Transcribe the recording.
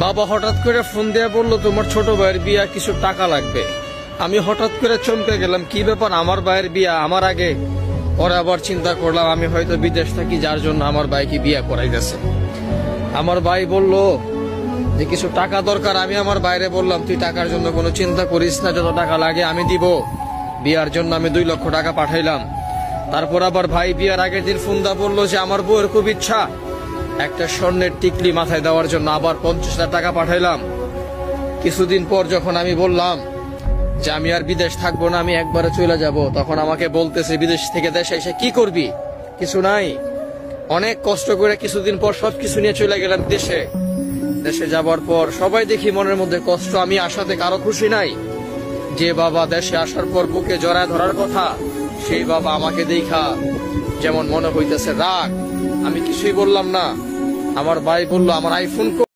বাবা হঠাৎ করে ফোন দিয়ে বললো তোমার ছোট ভাইয়ের বিয়া, কিছু টাকা লাগবে। আমি হঠাৎ করে চমকে গেলাম, কি ব্যাপার, আমার ভাইয়ের বিয়া আমার আগে? পরে আবার চিন্তা করলাম আমি হয়তো বিদেশ থাকি, যার জন্য আমার ভাইকে বিয়া করাইতেছে। আমার ভাই বলল যে কিছু টাকা দরকার। আমি আমার বাইরে বললাম তুই টাকার জন্য কোনো চিন্তা করিস না, যত টাকা লাগে আমি দিব। বিয়ার জন্য আমি 2 লক্ষ টাকা পাঠাইলাম। তারপর আবার ভাই বিয়ার আগের দিন ফোন দা বললো যে আমার বউয়ের খুব ইচ্ছা একটা স্বর্ণের টিকলি মাথায় দেওয়ার জন্য, আবার 50,000 টাকা পাঠাইলাম। কিছুদিন পর যখন আমি বললাম যে আমি আর বিদেশ থাকবো না, আমি একবারে চলে যাব, তখন আমাকে বলতেছে বিদেশ থেকে দেশে এসে কি করবি, কিছু নাই। অনেক কষ্ট করে কিছুদিন পর সবকিছু নিয়ে চলে গেলাম দেশে। দেশে যাবার পর সবাই দেখি মনের মধ্যে কষ্ট, আমি আসাতে কারো খুশি নাই। যে বাবা দেশে আসার পর বুকে জড়ায় ধরার কথা, সেই বাবা আমাকে দেখা যেমন মনে হইতেছে রাগ। আমি কিছুই বললাম না। আমার ভাই বলল আমার আইফোন